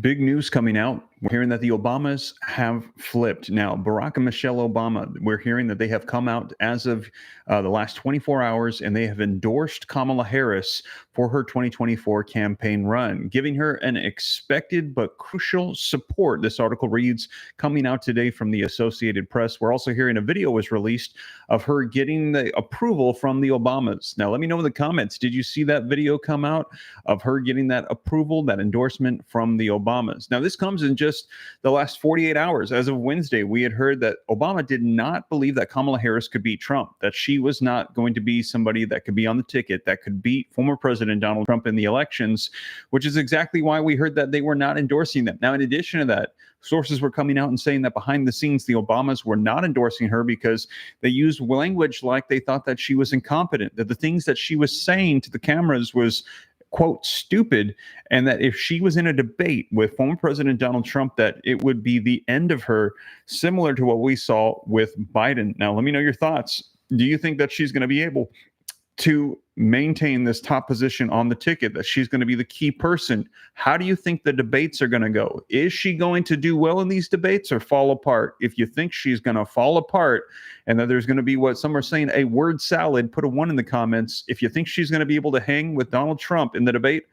Big news coming out. We're hearing that the Obamas have flipped. Now, Barack and Michelle Obama, we're hearing that they have come out as of the last 24 hours and they have endorsed Kamala Harris for her 2024 campaign run, giving her an expected but crucial support. This article reads, coming out today from the Associated Press. We're also hearing a video was released of her getting the approval from the Obamas. Now, let me know in the comments, did you see that video come out of her getting that approval, that endorsement from the Obamas? Now, this comes in just the last 48 hours. As of Wednesday, we had heard that Obama did not believe that Kamala Harris could beat Trump, that she was not going to be somebody that could be on the ticket, that could beat former President Donald Trump in the elections, which is exactly why we heard that they were not endorsing them. Now, in addition to that, sources were coming out and saying that behind the scenes, the Obamas were not endorsing her because they used language like they thought that she was incompetent, that the things that she was saying to the cameras was, quote, stupid, and that if she was in a debate with former President Donald Trump, that it would be the end of her, similar to what we saw with Biden. Now, let me know your thoughts. Do you think that she's going to be able to maintain this top position on the ticket, that she's going to be the key person? How do you think the debates are going to go? Is she going to do well in these debates or fall apart? If you think she's going to fall apart and that there's going to be what some are saying, a word salad, put a 1 in the comments. If you think she's going to be able to hang with Donald Trump in the debate,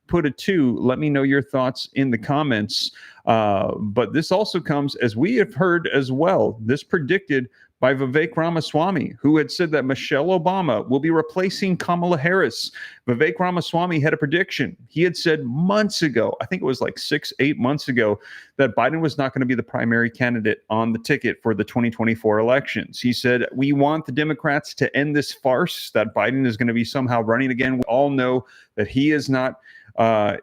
put a 2. Let me know your thoughts in the comments. But this also comes, as we have heard as well, this predicted by Vivek Ramaswamy, who had said that Michelle Obama will be replacing Kamala Harris. Vivek Ramaswamy had a prediction. He had said months ago, I think it was like 6-8 months ago, that Biden was not going to be the primary candidate on the ticket for the 2024 elections. He said, we want the Democrats to end this farce that Biden is going to be somehow running again. We all know that he is not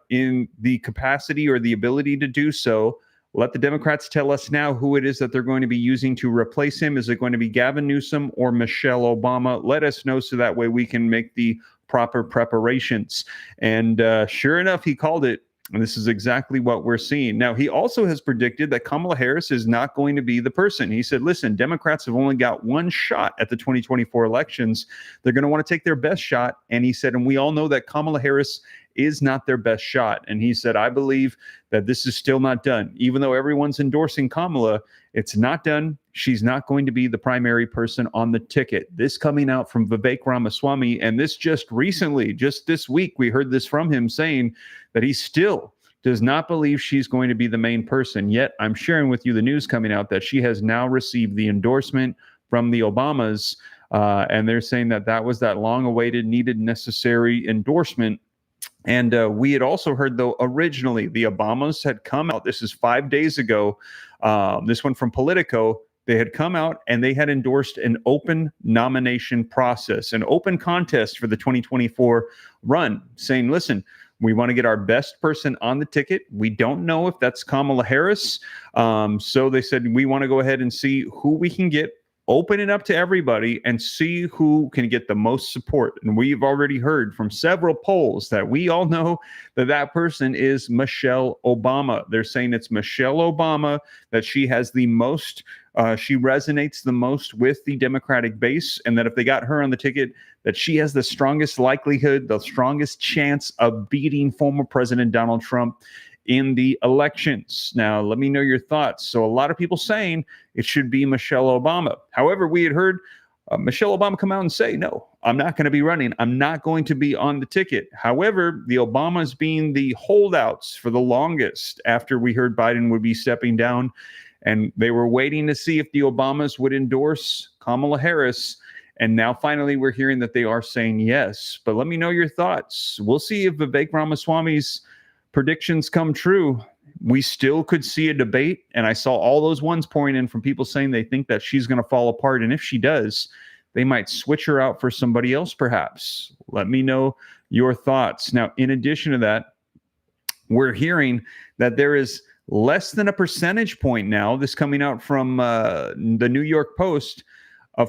in the capacity or the ability to do so. Let the Democrats tell us now who it is that they're going to be using to replace him. Is it going to be Gavin Newsom or Michelle Obama? Let us know so that way we can make the proper preparations. And sure enough, he called it. And this is exactly what we're seeing. Now, he also has predicted that Kamala Harris is not going to be the person. He said, listen, Democrats have only got one shot at the 2024 elections. They're going to want to take their best shot. And he said, and we all know that Kamala Harris is not their best shot. And he said, I believe that this is still not done. Even though everyone's endorsing Kamala, it's not done. She's not going to be the primary person on the ticket. This coming out from Vivek Ramaswamy, and this just recently, just this week, we heard this from him saying that he still does not believe she's going to be the main person. Yet I'm sharing with you the news coming out that she has now received the endorsement from the Obamas. And they're saying that that was that long-awaited, needed, necessary endorsement. And we had also heard, though, originally the Obamas had come out. This is 5 days ago. This one from Politico. They had come out and they had endorsed an open nomination process, an open contest for the 2024 run, saying, listen, we want to get our best person on the ticket. We don't know if that's Kamala Harris. So they said, we want to go ahead and see who we can get, open it up to everybody and see who can get the most support. And we've already heard from several polls that we all know that that person is Michelle Obama. They're saying it's Michelle Obama, that she has the most, she resonates the most with the Democratic base, and that if they got her on the ticket, that she has the strongest likelihood, the strongest chance of beating former President Donald Trump in the elections. Now, let me know your thoughts. So a lot of people saying it should be Michelle Obama. However, we had heard Michelle Obama come out and say, no, I'm not going to be running. I'm not going to be on the ticket. However, the Obamas being the holdouts for the longest after we heard Biden would be stepping down, and they were waiting to see if the Obamas would endorse Kamala Harris. And now finally we're hearing that they are saying yes. But let me know your thoughts. We'll see if Vivek Ramaswamy's predictions come true. We still could see a debate, and I saw all those ones pouring in from people saying they think that she's going to fall apart, and if she does, they might switch her out for somebody else perhaps. Let me know your thoughts. Now, in addition to that, we're hearing that there is less than a percentage point now, this coming out from the New York Post,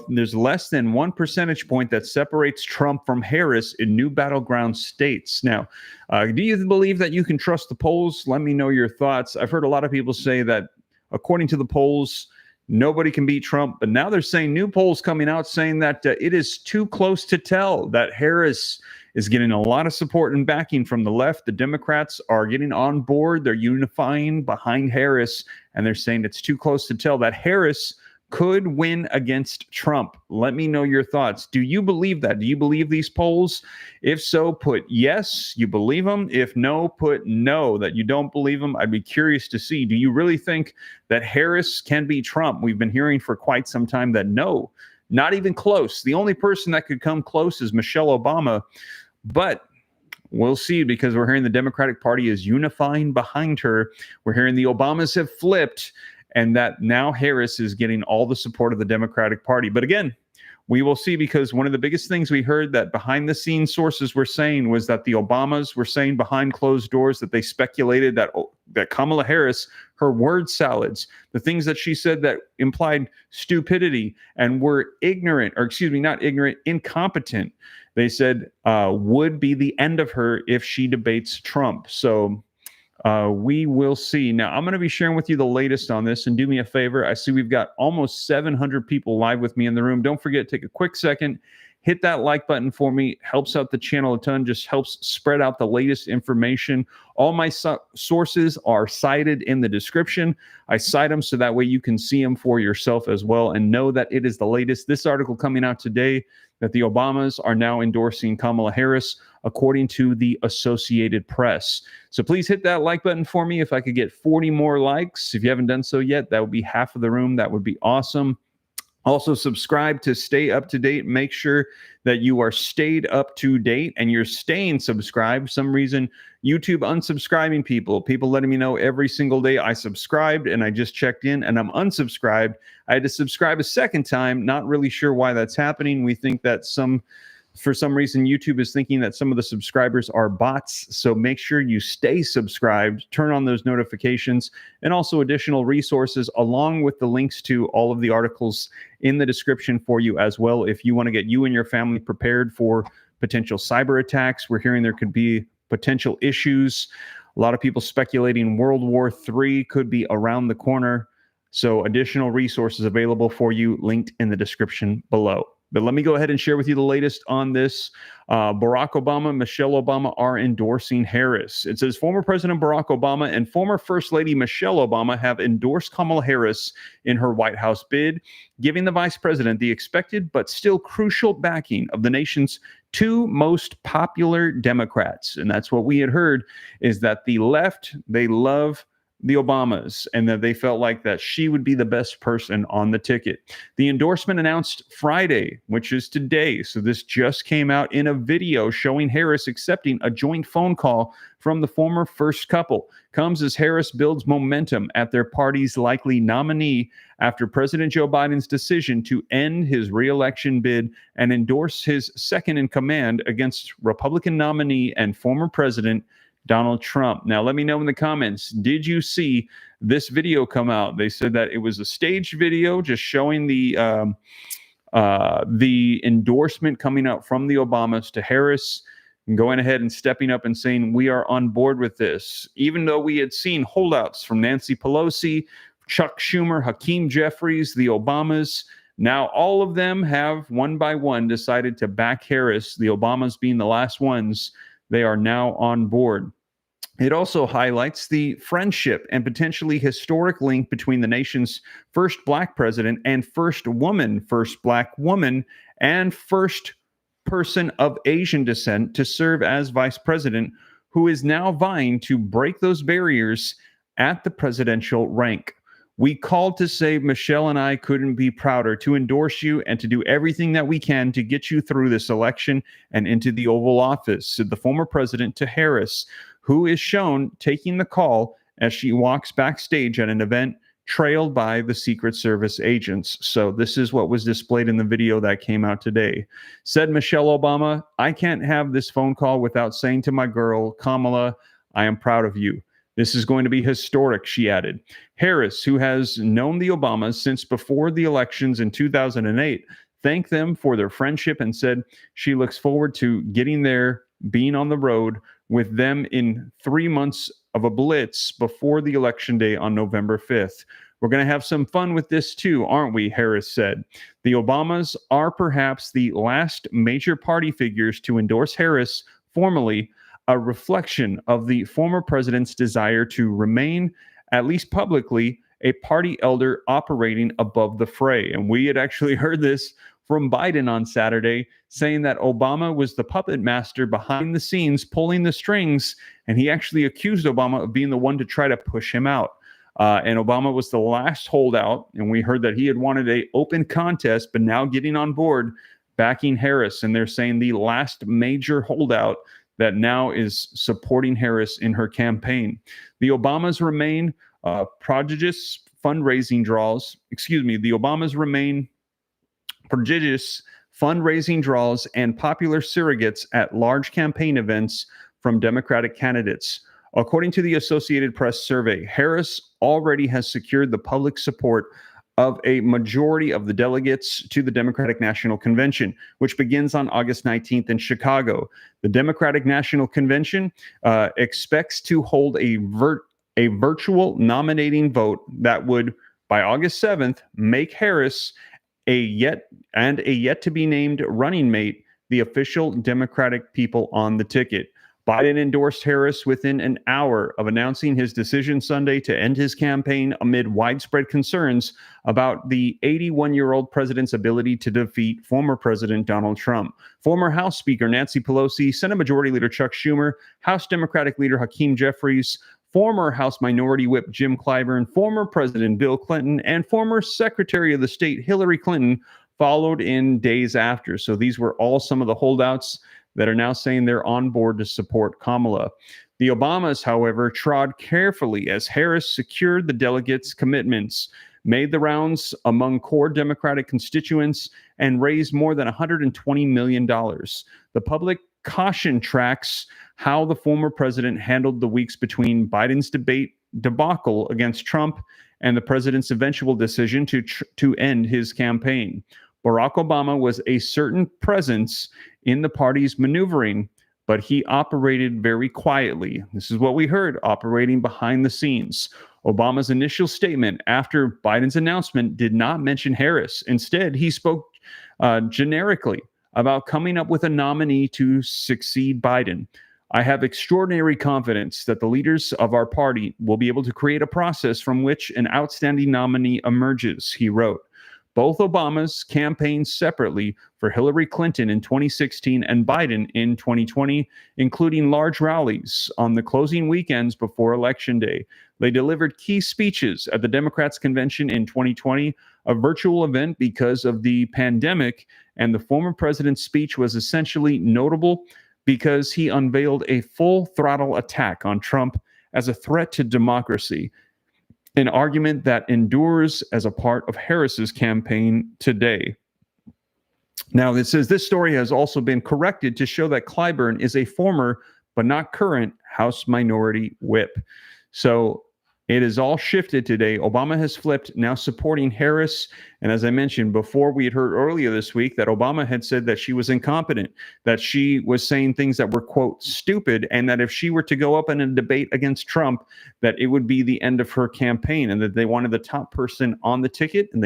there's less than 1 percentage point that separates Trump from Harris in new battleground states. Now, do you believe that you can trust the polls? Let me know your thoughts. I've heard a lot of people say that according to the polls, nobody can beat Trump. But now they're saying new polls coming out saying that it is too close to tell, that Harris is getting a lot of support and backing from the left. The Democrats are getting on board. They're unifying behind Harris, and they're saying it's too close to tell that Harris could win against Trump. Let me know your thoughts. Do you believe that? Do you believe these polls? If so, put yes, you believe them. If no, put no, that you don't believe them. I'd be curious to see. Do you really think that Harris can beat Trump? We've been hearing for quite some time that no, not even close. The only person that could come close is Michelle Obama. But we'll see, because we're hearing the Democratic Party is unifying behind her. We're hearing the Obamas have flipped, and that now Harris is getting all the support of the Democratic Party. But again, we will see, because one of the biggest things we heard that behind the scenes sources were saying was that the Obamas were saying behind closed doors that they speculated that Kamala Harris, her word salads, the things that she said that implied stupidity and were ignorant, or excuse me, not ignorant, incompetent, they said would be the end of her if she debates Trump. So we will see. Now, I'm going to be sharing with you the latest on this, and do me a favor. I see we've got almost 700 people live with me in the room. Don't forget, take a quick second, hit that like button for me. It helps out the channel a ton, just helps spread out the latest information. All my sources are cited in the description. I cite them so that way you can see them for yourself as well and know that it is the latest. This article coming out today, that the Obamas are now endorsing Kamala Harris, according to the Associated Press. So please hit that like button for me. If I could get 40 more likes, if you haven't done so yet, that would be half of the room. That would be awesome. Also, subscribe to stay up to date. Make sure that you are stayed up to date and you're staying subscribed. For some reason, YouTube unsubscribing people letting me know every single day I subscribed and I just checked in and I'm unsubscribed. I had to subscribe a second time. Not really sure why that's happening. We think that for some reason, YouTube is thinking that some of the subscribers are bots. So make sure you stay subscribed, turn on those notifications, and also additional resources along with the links to all of the articles in the description for you as well. If you want to get you and your family prepared for potential cyber attacks, we're hearing there could be potential issues. A lot of people speculating World War III could be around the corner. So additional resources available for you, linked in the description below. But let me go ahead and share with you the latest on this. Barack Obama, Michelle Obama are endorsing Harris. It says former President Barack Obama and former First Lady Michelle Obama have endorsed Kamala Harris in her White House bid, giving the vice president the expected but still crucial backing of the nation's two most popular Democrats. And that's what we had heard, is that the left, they love the Obamas, and that they felt like that she would be the best person on the ticket. The endorsement announced Friday, which is today. So this just came out in a video showing Harris accepting a joint phone call from the former first couple. Comes as Harris builds momentum at their party's likely nominee after President Joe Biden's decision to end his re-election bid and endorse his second in command against Republican nominee and former president Donald Trump. Now, let me know in the comments, did you see this video come out? They said that it was a staged video just showing the endorsement coming out from the Obamas to Harris, and going ahead and stepping up and saying, we are on board with this. Even though we had seen holdouts from Nancy Pelosi, Chuck Schumer, Hakeem Jeffries, the Obamas, now all of them have one by one decided to back Harris, the Obamas being the last ones. They are now on board. It also highlights the friendship and potentially historic link between the nation's first black president and first black woman, and first person of Asian descent to serve as vice president, who is now vying to break those barriers at the presidential rank. We called to say Michelle and I couldn't be prouder to endorse you and to do everything that we can to get you through this election and into the Oval Office, said the former president to Harris, who is shown taking the call as she walks backstage at an event trailed by the Secret Service agents. So this is what was displayed in the video that came out today. Said Michelle Obama, I can't have this phone call without saying to my girl, Kamala, I am proud of you. This is going to be historic, she added. Harris, who has known the Obamas since before the elections in 2008, thanked them for their friendship and said she looks forward to getting there, being on the road with them in 3 months of a blitz before the election day on November 5th. We're going to have some fun with this too, aren't we? Harris said. The Obamas are perhaps the last major party figures to endorse Harris formally, a reflection of the former president's desire to remain, at least publicly, a party elder operating above the fray. And we had actually heard this from Biden on Saturday, saying that Obama was the puppet master behind the scenes, pulling the strings, and he actually accused Obama of being the one to try to push him out. And Obama was the last holdout, and we heard that he had wanted an open contest, but now getting on board, backing Harris, and they're saying the last major holdout that now is supporting Harris in her campaign. The Obamas remain prodigious fundraising draws. The Obamas remain prodigious fundraising draws and popular surrogates at large campaign events from Democratic candidates. According to the Associated Press survey, Harris already has secured the public support of a majority of the delegates to the Democratic National Convention, which begins on August 19th in Chicago. The Democratic National Convention expects to hold a virtual nominating vote that would, by August 7th, make Harris a yet to be named running mate, the official Democratic people on the ticket. Biden endorsed Harris within an hour of announcing his decision Sunday to end his campaign amid widespread concerns about the 81-year-old president's ability to defeat former President Donald Trump. Former House Speaker Nancy Pelosi, Senate Majority Leader Chuck Schumer, House Democratic Leader Hakeem Jeffries, former House Minority Whip Jim Clyburn, former President Bill Clinton, and former Secretary of the State Hillary Clinton followed in days after. So these were all some of the holdouts that are now saying they're on board to support Kamala. The Obamas, however, trod carefully as Harris secured the delegates' commitments, made the rounds among core Democratic constituents, and raised more than $120 million. The public caution tracks how the former president handled the weeks between Biden's debacle against Trump and the president's eventual decision to end his campaign. Barack Obama was a certain presence in the party's maneuvering, but he operated very quietly. This is what we heard, operating behind the scenes. Obama's initial statement after Biden's announcement did not mention Harris. Instead, he spoke generically about coming up with a nominee to succeed Biden. I have extraordinary confidence that the leaders of our party will be able to create a process from which an outstanding nominee emerges, he wrote. Both Obamas campaigned separately for Hillary Clinton in 2016 and Biden in 2020, including large rallies on the closing weekends before Election Day. They delivered key speeches at the Democrats' convention in 2020, a virtual event because of the pandemic, and the former president's speech was essentially notable because he unveiled a full-throttle attack on Trump as a threat to democracy, an argument that endures as a part of Harris's campaign today. Now, it says this story has also been corrected to show that Clyburn is a former but not current House Minority Whip. So it is all shifted today. Obama has flipped, now supporting Harris. And as I mentioned before, we had heard earlier this week that Obama had said that she was incompetent, that she was saying things that were, quote, stupid, and that if she were to go up in a debate against Trump, that it would be the end of her campaign, and that they wanted the top person on the ticket, and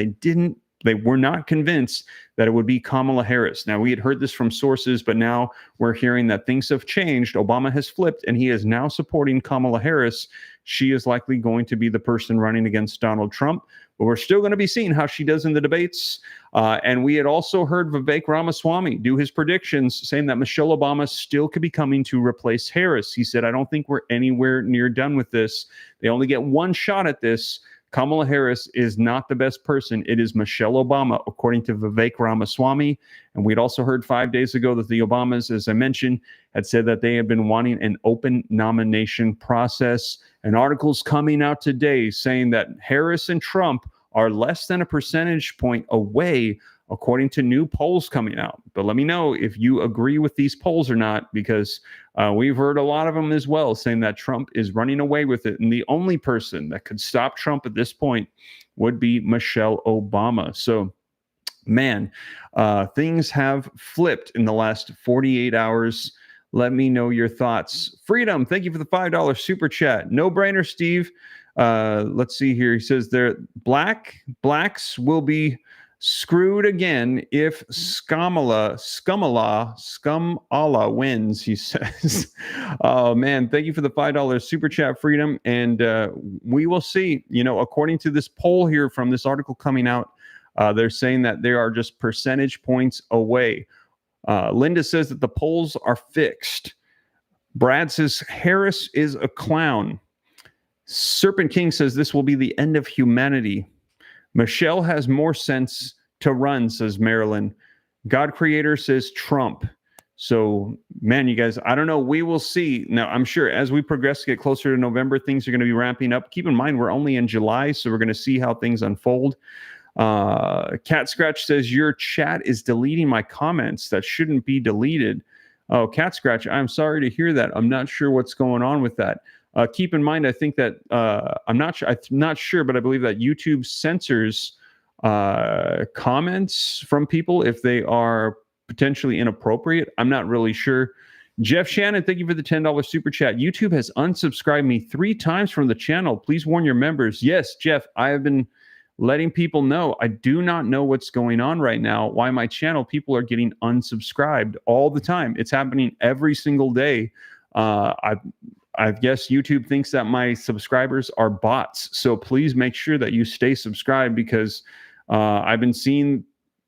they were not convinced that it would be Kamala Harris. Now, we had heard this from sources, but now we're hearing that things have changed. Obama has flipped, and he is now supporting Kamala Harris. She is likely going to be the person running against Donald Trump, but we're still going to be seeing how she does in the debates. And we had also heard Vivek Ramaswamy do his predictions, saying that Michelle Obama still could be coming to replace Harris. He said, I don't think we're anywhere near done with this. They only get one shot at this. Kamala Harris is not the best person. It is Michelle Obama, according to Vivek Ramaswamy. And we'd also heard 5 days ago that the Obamas, as I mentioned, had said that they had been wanting an open nomination process. And articles coming out today saying that Harris and Trump are less than a percentage point away, according to new polls coming out. But let me know if you agree with these polls or not, because we've heard a lot of them as well saying that Trump is running away with it. And the only person that could stop Trump at this point would be Michelle Obama. So, man, things have flipped in the last 48 hours. Let me know your thoughts. Freedom, thank you for the $5 super chat. No brainer, Steve. Let's see here. He says there blacks will be screwed again if Scumala wins, he says. Oh man, thank you for the $5 super chat, Freedom. And we will see. According to this poll here from this article coming out, they're saying that they are just percentage points away. Linda says that the polls are fixed. Brad says Harris is a clown. Serpent King says this will be the end of humanity. Michelle has more sense to run, says Marilyn. God Creator says Trump. So, man, you guys, I don't know. We will see. Now, I'm sure as we progress to get closer to November, things are going to be ramping up. Keep in mind, we're only in July, so we're going to see how things unfold. Cat Scratch says, your chat is deleting my comments that shouldn't be deleted. Oh, Cat Scratch, I'm sorry to hear that. I'm not sure what's going on with that. Keep in mind, I think that I'm not sure, but I believe that YouTube censors comments from people if they are potentially inappropriate. I'm not really sure. Jeff Shannon, thank you for the $10 super chat. YouTube has unsubscribed me 3 times from the channel. Please warn your members. Yes, Jeff, I have been letting people know. I do not know what's going on right now, why my channel, people are getting unsubscribed all the time. It's happening every single day. I guess YouTube thinks that my subscribers are bots. So please make sure that you stay subscribed, because I've been seeing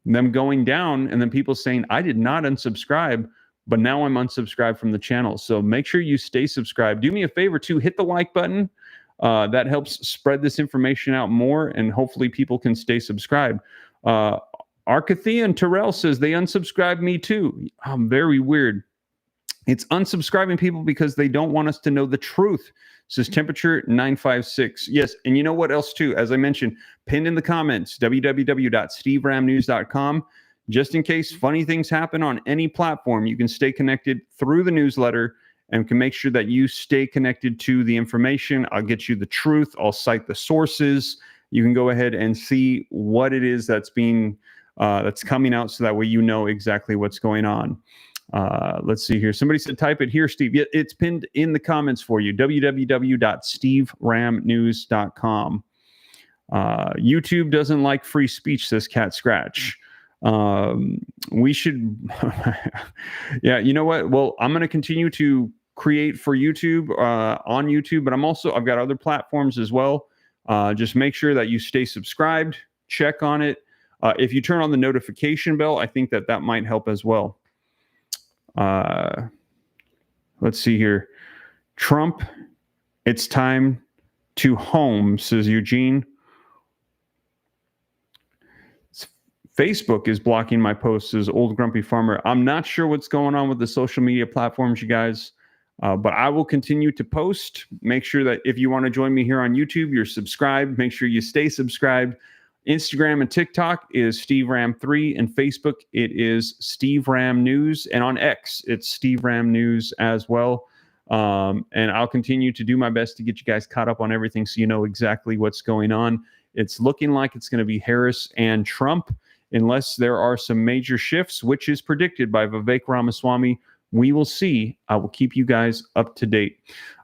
them going down and then people saying, I did not unsubscribe, but now I'm unsubscribed from the channel. So make sure you stay subscribed. Do me a favor too, hit the like button. That helps spread this information out more, and hopefully people can stay subscribed. Arcathea and Terrell says they unsubscribed me too. Very weird. It's unsubscribing people because they don't want us to know the truth, says Temperature 956. Yes, and you know what else too? As I mentioned, pinned in the comments, www.steveramnews.com. Just in case funny things happen on any platform, you can stay connected through the newsletter and can make sure that you stay connected to the information. I'll get you the truth. I'll cite the sources. You can go ahead and see what it is that's being that's coming out, so that way you know exactly what's going on. Let's see here. Somebody said type it here, Steve. Yeah, it's pinned in the comments for you. www.steveramnews.com. YouTube doesn't like free speech, says Cat Scratch. We should yeah, you know what? Well, I'm going to continue to create for YouTube on YouTube, but I've got other platforms as well. Just make sure that you stay subscribed, check on it. If you turn on the notification bell, I think that might help as well. Let's see here. Trump, it's time to home, says Eugene. Facebook is blocking my posts, says Old Grumpy Farmer. I'm not sure what's going on with the social media platforms, you guys, but I will continue to post. Make sure that if you want to join me here on YouTube, you're subscribed. Make sure you stay subscribed. Instagram and TikTok is Steve Ram 3, and Facebook it is Steve Ram News, and on X it's Steve Ram News as well. And I'll continue to do my best to get you guys caught up on everything, so you know exactly what's going on. It's looking like it's going to be Harris and Trump, unless there are some major shifts, which is predicted by Vivek Ramaswamy. We will see. I will keep you guys up to date.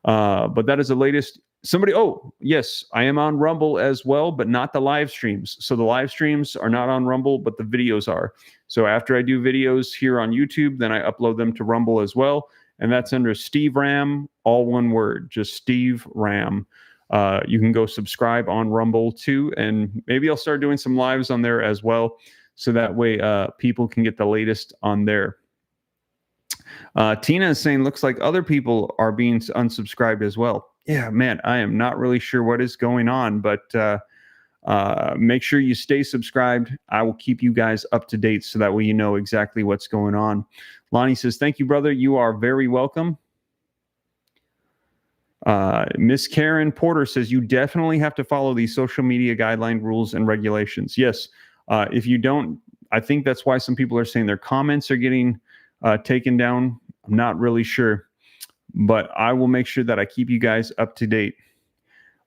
But that is the latest. Oh, yes, I am on Rumble as well, but not the live streams. So the live streams are not on Rumble, but the videos are. So after I do videos here on YouTube, then I upload them to Rumble as well. And that's under Steve Ram, all one word, just Steve Ram. You can go subscribe on Rumble too, and maybe I'll start doing some lives on there as well, so that way people can get the latest on there. Tina is saying, looks like other people are being unsubscribed as well. Yeah, man, I am not really sure what is going on, but make sure you stay subscribed. I will keep you guys up to date, so that way you know exactly what's going on. Lonnie says, thank you, brother. You are very welcome. Miss Karen Porter says, you definitely have to follow these social media guideline rules and regulations. Yes. If you don't, I think that's why some people are saying their comments are getting taken down. I'm not really sure, but I will make sure that I keep you guys up to date.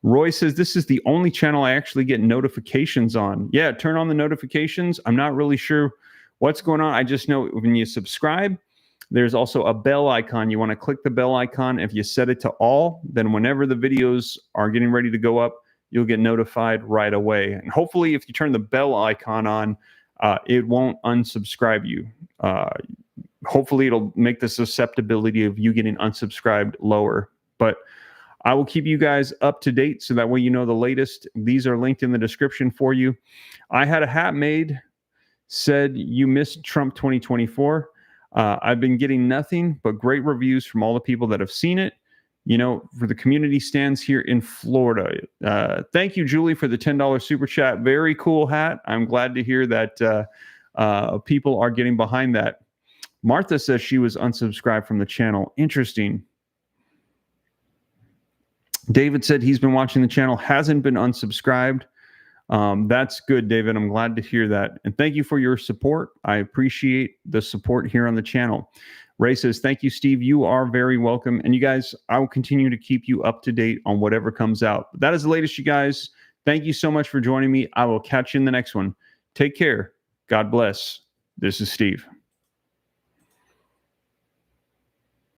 Roy says, this is the only channel I actually get notifications on. Yeah, turn on the notifications. I'm not really sure what's going on. I just know when you subscribe, There's also a bell icon. You want to click the bell icon. If you set it to all, then whenever the videos are getting ready to go up, you'll get notified right away. And hopefully, if you turn the bell icon on, it won't unsubscribe you. Hopefully, it'll make the susceptibility of you getting unsubscribed lower. But I will keep you guys up to date so that way you know the latest. These are linked in the description for you. I had a hat made, said you missed Trump 2024. I've been getting nothing but great reviews from all the people that have seen it. You know, for the community stands here in Florida. Thank you, Julie, for the $10 super chat. Very cool hat. I'm glad to hear that people are getting behind that. Martha says she was unsubscribed from the channel. Interesting. David said he's been watching the channel, hasn't been unsubscribed. That's good, David. I'm glad to hear that. And thank you for your support. I appreciate the support here on the channel. Ray says, thank you, Steve. You are very welcome. And you guys, I will continue to keep you up to date on whatever comes out. But that is the latest, you guys. Thank you so much for joining me. I will catch you in the next one. Take care. God bless. This is Steve.